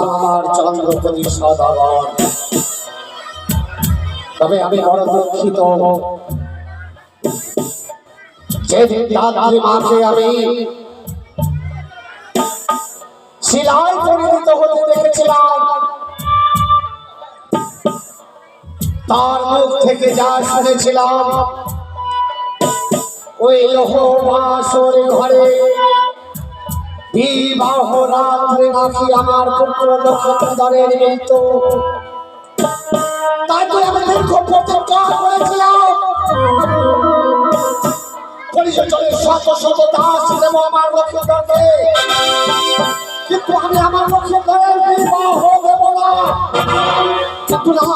আমার চন্দ্রপতি সদাগর, তবে আমি বড় দুঃখিত যেদিন মাকে আমি শিলায় পরিণত হতে দেখেছিলাম, তার মুখ থেকে যা শুনেছিলাম ওই লোহ বাসর ঘরে বিবাহ রাত্রে নাকি আমার পুত্র লক্ষ্মণধরের মৃত্যু। তাই তো আমি দীর্ঘ প্রতিজ্ঞা করেছিলাম শত শত দাস দেব আমার লক্ষ্মণধরকে, কিন্তু আমি আমার লক্ষ্মণধরের বিবাহ দেব না। কিন্তু না,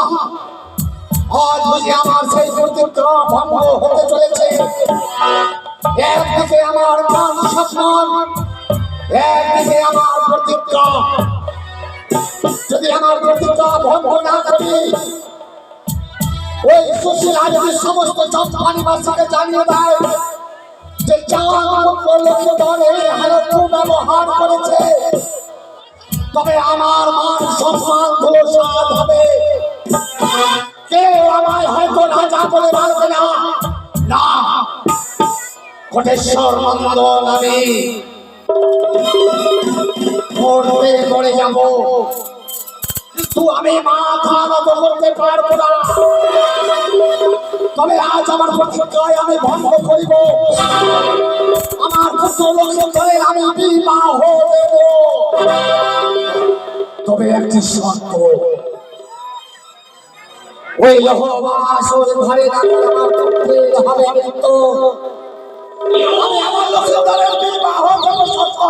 আজ বুঝি আমার সেই প্রতিজ্ঞা ভঙ্গ হতে চলেছে। একদিকে আমার মান সম্মান, একদিকে আমার প্রতিজ্ঞা। যদি আমার প্রতিজ্ঞা ভঙ্গ না করি, ওই সুশীলা যদি সমস্ত চম্পানিবাসীকে জানিয়ে দেয় যে ব্যবহার করেছে, তবে আমার মান সম্মান ধূলিসাৎ হবে। কেউ আমায় হয়তো রাজা বলে পারবে না। না, কোটেশ্বর নন্দন আমি মরতে মরে যাব, কিন্তু আমি মাথা নত করতে পারবো না। তবে আজ আমার প্রতিজ্ঞায় আমি ভঙ্গ করিব, আমার পুত্র লক্ষ্মণধরের আমি বিবাহ দেব। তবে একটি শর্ত, ওই লোহ বাসর ঘরে আমার পুত্রের হবে মৃত্যু। আমি আমার লক্ষ্মণধরের বিবাহ দেব সত্য,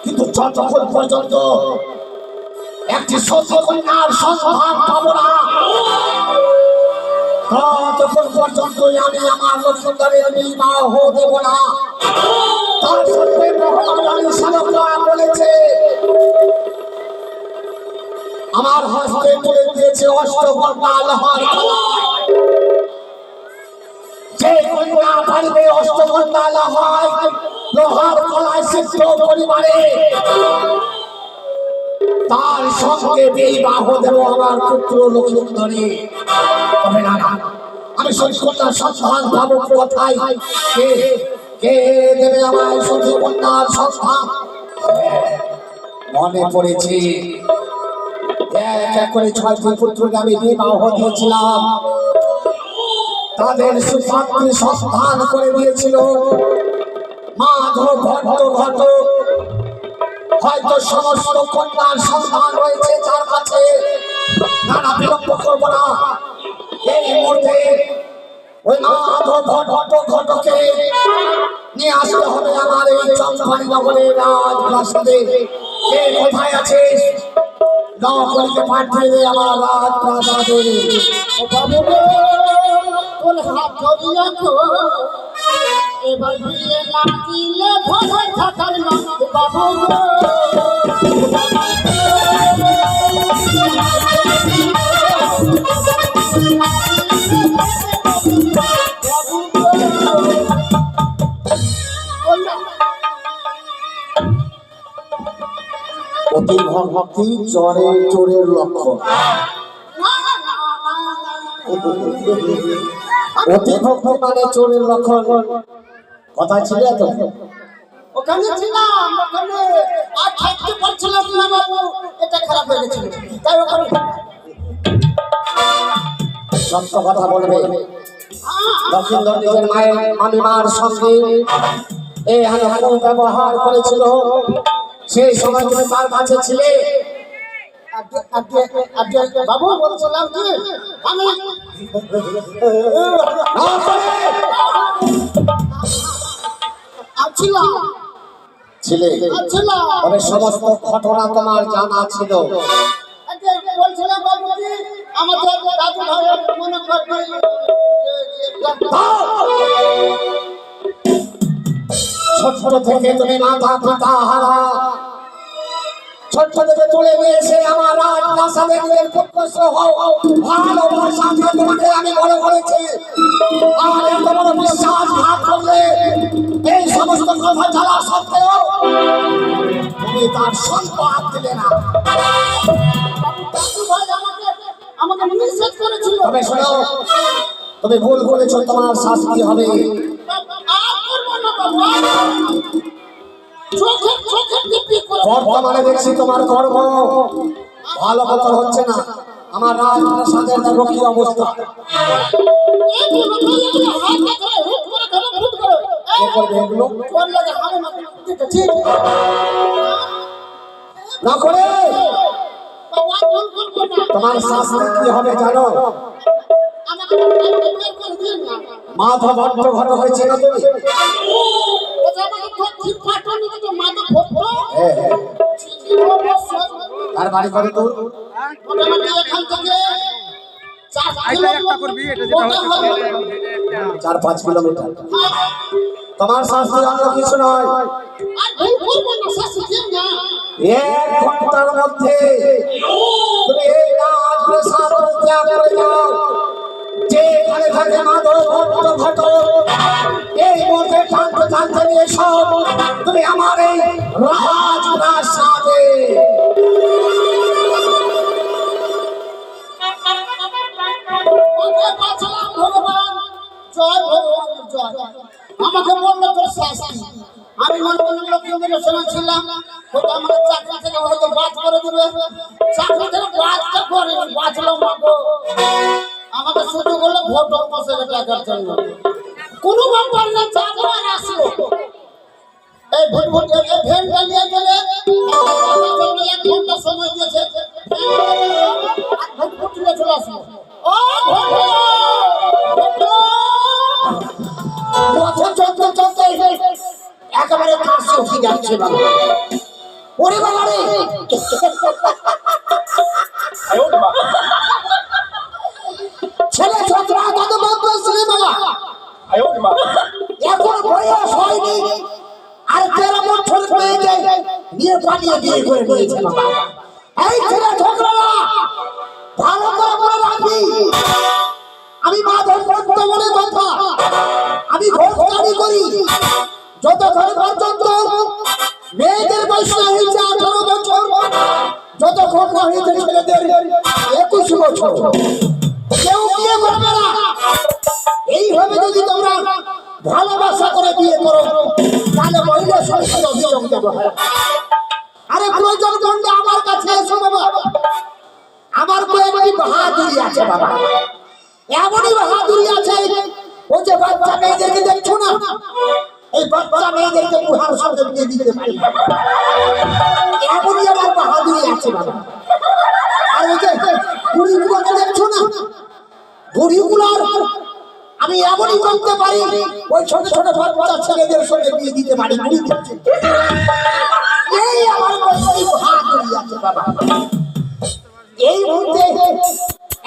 কিন্তু যতক্ষণ পর্যন্ত একটি সত্য কন্যার সন্ধান পাবো না, ততক্ষণ পর্যন্ত আমি আমার লক্ষ্মণধরের বিবাহ দেব না। তার সত্ত্বে মহারানী শারদা বলেছে, আমার হস্তে তুলে দিয়েছে অষ্টকন্যা লোহার কলায়। যে কন্যা পারবে অষ্টকন্যা লোহার কলায় সিদ্ধ পরিবারে, তার সঙ্গে বিবাহ দেব আমার পুত্র লক্ষ্মণধরের। তবে না, আমি সত্যকন্যার সন্ধান পাবো কোথায়? কে দেবে আমায় সত্যকন্যার সন্ধান? মনে পড়েছে, এক এক করে 6টি পুত্রকে আমি বিবাহ দিয়েছিলাম, তাদের সুপাত্রী সন্ধান করে দিয়েছিল মাধব ভট্ট ঘটক। হয়তো সমস্ত কন্যার সন্ধান রয়েছে তার কাছে। নানা বিলম্ব করব না, এই মুহূর্তে ওই মাধব ভট্ট ঘটকে নিয়ে আসতে হবে আমার এই চম্পানি নগরের রাজপ্রাসাদে। কে কোথায় আছিস? নগরীকে পাঠিয়ে দে আমার রাজপ্রাসাদে। এবার বিয়ে না দিলে ভয় থাকার না বাবু। অতি ভক্তি চোরের লক্ষণ। অতি ভক্তি মানে চোরের লক্ষণ। কথা ছিল তো, ওখানে ছিলাম, ওখানে আর থাকতে পারছিলাম না বাবু, এটা খারাপ হয়ে গেছিল, তাই ওখানে সত্য কথা বলবে। লক্ষ্মণধর নিজের মায়ের মামিমার সঙ্গে এই হানিকারক ব্যবহার করেছিল, সেই সময় তুমি তার কাছে ছিলে। বাবু বলছিলাম কি আমি ছিলে, তবে সমস্ত ঘটনা তোমার জানা ছিল। বলছিলাম বাবু কি আমাদের দাদু ভাইয়ের মনে করবে ছোট থেকে তুমি মাতা পিতা হারা, ছোট্ট থেকে তুলে নিয়ে এসে আমার রাজপ্রাসাদে নিজের পুত্র সহ ভালোবাসা দিয়ে তোমাকে আমি বড় করেছি। আর এত বড় বিশ্বাসঘাত করলে এই সমস্ত কথা জানা সত্ত্বেও তুমি তার সম্পদ দিলে না। দাদু ভাই আমাকে নিষেধ করেছিল। তবে শোনো, তুমি ভুল করেছো, তোমার শাস্তি হবে। আর করবো না বাবা, চোখের দিব্যি করে বর্তমানে দেখছি তোমার কর্ম ভালো মতো হচ্ছে না। আমার রাজপ্রাসাদের দেখো কি অবস্থা। এই দুটো হাত ধরে হুট করে ধরে হুট করে কি করবে এগুলো কোন লাগে হাতে মাথা ঠিক ঠিক না করে বাবা কোন করবো না। তোমার শাস্তি কি হবে জানো? আমাকে বের করে দিন না। মাথা বড্ড ঘন হয়েছে না তুমি? ওটা আমাকে দক্ষিণ পাটনি তো মাথা ভরতো। হ্যাঁ হ্যাঁ। আর তার বাড়ি করে তো মোটামুটি এখান থেকে 4 কিলোমিটার 4-5 কিলোমিটার। তোমার শাস্তি অন্য কিছু নয়। আর ভুল করবো না, শাস্তি দিন না। 1 ঘন্টার মধ্যে তুমি এই রাজপ্রাসাদ ত্যাগ করে যাও। যেখানে থাকে মাধব ভট্ট ঘটক, এই মধ্যে টানতে টানতে নিয়ে সব তুমি আমার এই রাজপ্রাসাদে। ওকে বাঁচালাম ভগবান, জয় ভগবানের জয়। আমাকে বললো তোর শাস্তি। আমি মনে মনে লোকজনের শুনেছিলাম ওটা আমাকে চাকরি থেকে হয়তো বাদ করে দিবে। চাকরি থেকে বাদটা করে বাঁচলাম মাগো। আমাকে শুধু বললো ভোট অফিসের টাকার জন্য। কোনো ব্যাপার না, যাবো আর আসবো। এই ভোট এই ভ্যানটা নিয়ে গেলে 1 ঘন্টা সময় দিয়েছে। আর ভোট নিয়ে চলে আসবো। ও বছর চলতে চলতে একেবারে কাছে উঠে যাচ্ছে বাবা। ওরে বাবা রে, ছেলে ছোটরা কত বদমাশ রে বাবা। এখন বয়স হয়নি আর 13 বছর মেয়েকে নিয়ে পালিয়ে বিয়ে করে নিয়েছে বাবা। এই ছেলে ছোটরা ভালো করে মনে রাখবি, আমি মাধব ভট্ট বলে কথা। আমি ভোটকারি করি যতক্ষণ পর্যন্ত মেয়েদের বয়স না হয়েছে 18 বছর, যতক্ষণ না হয়েছে ছেলেদের 21 বছর, কেউ বিয়ে করবে না। এইভাবে যদি তোমরা ভালোবাসা করে বিয়ে করো তাহলে মহিলা সংসদ অভিযোগ দেবো। আরে প্রয়োজন করলে আমার কাছে এসো বাবা, আমার কয়েকটি বাহাদুরি আছে বাবা। এমনই বাহাদুরি আছে, ওই যে বাচ্চা মেয়েদেরকে দেখছো না, এই বাচ্চা মেয়েদেরকে বুড়ার সঙ্গে বিয়ে দিতে পারি। এমনই আমার বাহাদুরি আছে বাবা। আর ওই যে বুড়িগুলোকে দেখছো না, বুড়িগুলোর আমি এমনই করতে পারি, ওই ছোট ছোট বাচ্চা ছেলেদের সঙ্গে বিয়ে দিতে পারি। এই আমার বাহাদুরি আছে বাবা। এই মুহূর্তে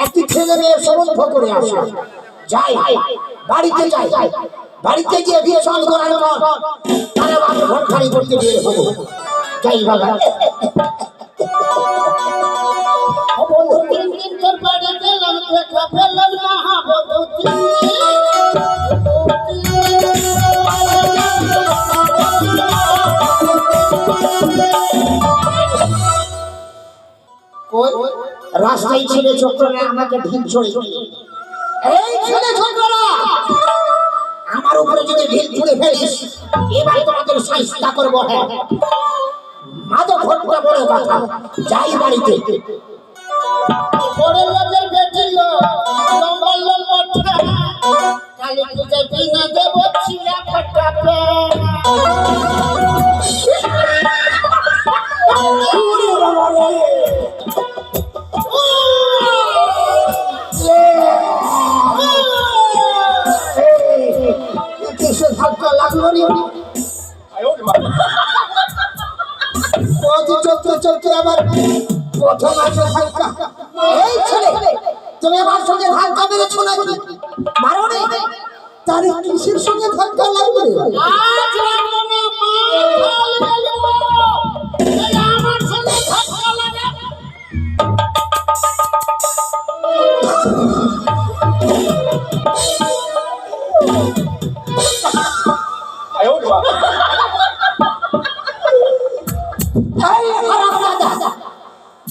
একটি ছেলে মেয়ে সম্বন্ধ করে আসে, যাই বাড়িতে যাই, বাড়িতে গিয়ে বিয়ে সমাজ করার পর তারা আমাকে ভোটখানি করতে বের হবো। যাই বাবা। দিন তোর বাড়ি গেলাম, দেখা পেলাম না হাবতী। রাস্তায় ছেলে ছোটরা আমাকে ঢিল ছড়ে, এই ছেলে ছোটরা আমার উপরে যদি ঢিল ছুঁড়ে ফেলিস এবার তোমাদের শাস্তি করবো। হ্যাঁ, মাধব ভট্ট বলে কথা। যাই বাড়িতে। বড় লোকের বেটি লোক, লম্বা লম্বা ঠ্যাং, কালী পূজায় বিনা দেব ছিলা ফটাফট। চলতে চলতে আবার প্রথম আছে হালকা। এই ছেলে তুমি আমার সঙ্গে ধাক্কা মেরেছো নাকি? মারোনি? তার কিসের সঙ্গে ধাক্কা লাগবে? আজ লাগলো না, মা, কাল লাগলো। এই আমার সঙ্গে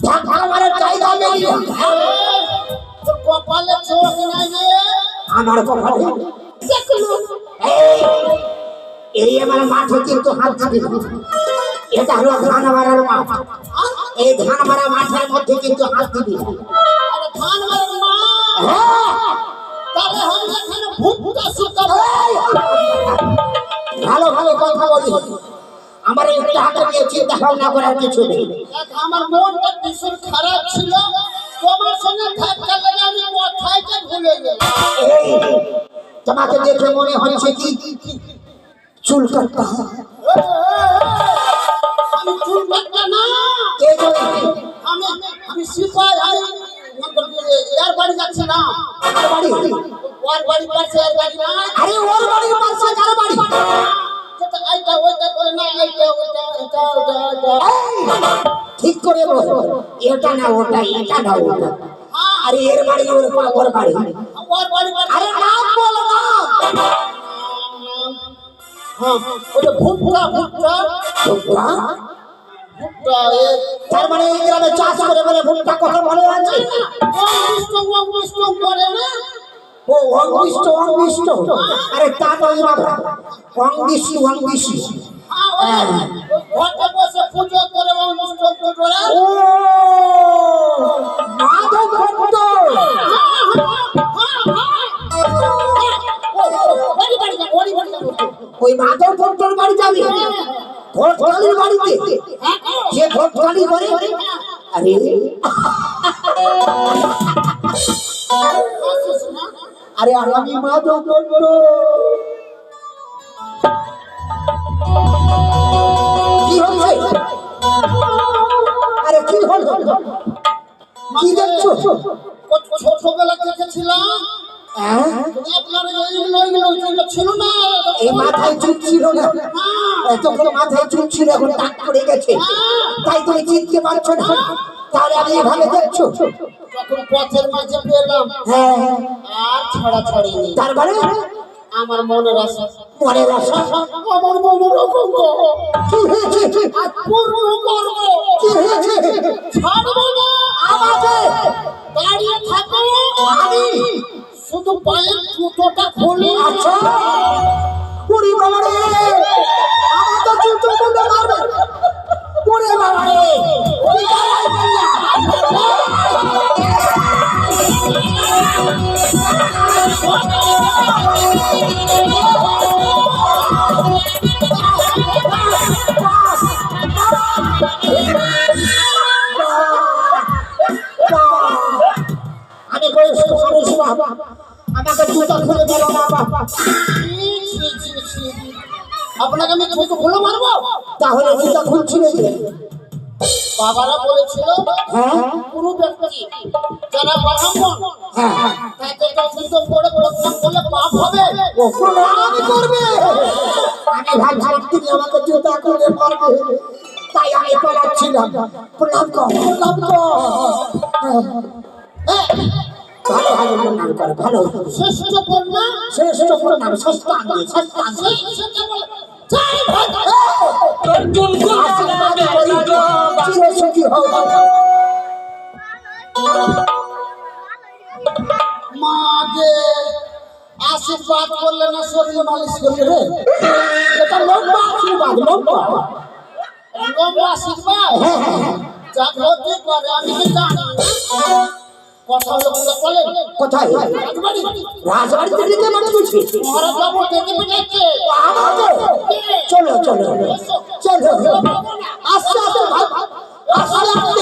ধাক্কা মারার জায়গা নেই। তোর কপালে চোখ নাই রে। আমার কপালে দেখলো এই আমার মাঠে কিন্তু হাত দিবি না। এটা হলো ধান মারার মাঠ। এই ধান মারা মাঠের মধ্যে কিন্তু হাত দিবি না। আরে ধান মারার মা হ্যাঁ, তাহলে আমি এখানে ভুট্টা শুকাবো। ভালো ভালো কথা বলি। আমার এই টাকা নিয়ে চিন্তা ভাবনা করার কিছু নেই। দেখ, আমার মনটা ভীষণ খারাপ ছিল, তোমার সঙ্গে ধাক্কা লেগে আমি কোথায় যে ভুলে গেলাম। এই, তোমাকে দেখে মনে হচ্ছে কি চুল কাটতা। আমি চুল কাটটা না, কে জানে? আমি আমি সিপাই, আমি এর বাড়ি যাচ্ছি না। কার বাড়ি? ওর বাড়ি পাশে এর বাড়ি না। আরে ওর বাড়ির পাশে কার বাড়ি? সেটা এইটা ওইটা করে না, এইটা ওইটা এটা ওটা এটা। ঠিক করে বল, এটা না ওটা, এটা না ওটা। আরে এর বাড়ি ওর ওর বাড়ি। ওর বাড়ি পাশে। আরে নাম বলো না। হ্যাঁ, ওটা ভুট্টা ভুট্টা ভুট্টা? ভুট্টা তার মানে এই গ্রামে চাষ করে বলে ভুট্টা কথা মনে আছে? অঙ্গুষ্ট করে না। ও অঙ্গিষ্ট অঙ্গিষ্ট। আরে তা নয় বাবা, অঙ্গিষ্ট অঙ্গিষ্ট। ঘরে বসে পুজো করে অঙ্গুষ্ট করে। ও মাধব ভট্ট। ওই মাধব ভট্টর বাড়ি যাবি? ভট্টালির বাড়িতে যে ভট্টালি করে? আরে আরে আমি মাধব ভট্ট। কি হচ্ছে? আরে কি হলো? কি দেখছো? ছোটবেলা দেখেছিলাম হ্যাঁ? আপনার এইগুলো ছিল না। এই মাথায় চুল ছিল না, তখন মাথায় চুল ছিল, এখন টাক পড়ে গেছে, তাই তুমি চিনতে পারছো না। তাহলে আমি এভাবে দেখছো? যখন পথের মাঝে পেলাম হ্যাঁ, আর ছাড়া ছাড়িনি। তারপরে আমার মনের আশা, মনের আশা আমার মনের অঙ্গ কি হয়েছে? আর পূর্ণ করবো, কি হয়েছে? ছাড়বো না। আমাকে দাঁড়িয়ে থাকো, আমি শুধু পায়ের জুতোটা খুলে। আচ্ছা পুরি বাবা রে, আমার তো জুতো খুলে মারবে। পুরি বাবা রে, পুরি গায়ে বললা। আমি বয়স্ক মানুষ বাবা, আমাকে জুতা খুলে দিল না বাবা। আপনাকে আমি জুতো খুলে মারবো? তাহলে জুতা খুলছিল যে? বাবারা বলেছিল হ্যাঁ কোনো ব্যক্তি যারা ব্রাহ্মণ হ্যাঁ, তাদেরকে জুতো পরে প্রস্তাব করলে পাপ হবে। ও প্রণাম করবে। আমি ভাবছিলাম তুমি আমাকে জুতা খুলে মারবে, তাই আমি পালাচ্ছিলাম। প্রণাম কর, প্রণাম কর। ভালো ভালো প্রণাম কর, ভালো। শ্রেষ্ঠ কন্যা শ্রেষ্ঠ প্রণাম, সস্তাঙ্গে সস্তাঙ্গে। সেটা বলে জয় ভদ্র। আশীর্বাদ করি, চিরসুখী হও। মাকে আশীর্বাদ করলে না শরীর মালিশ করলে রে? এটা লম্বা আশীর্বাদ, লম্বা। লম্বা আশীর্বাদ যা হতে পারে আমি তো জানি না। কথা লোকটা চলে কোথায়? রাজবাড়ি। রাজবাড়িতে দিতে পারছি। মহারাজ বাবু দেখে পেটাচ্ছে আমাকে চলো চলো চলো, আস্তে আস্তে আস্তে আস্তে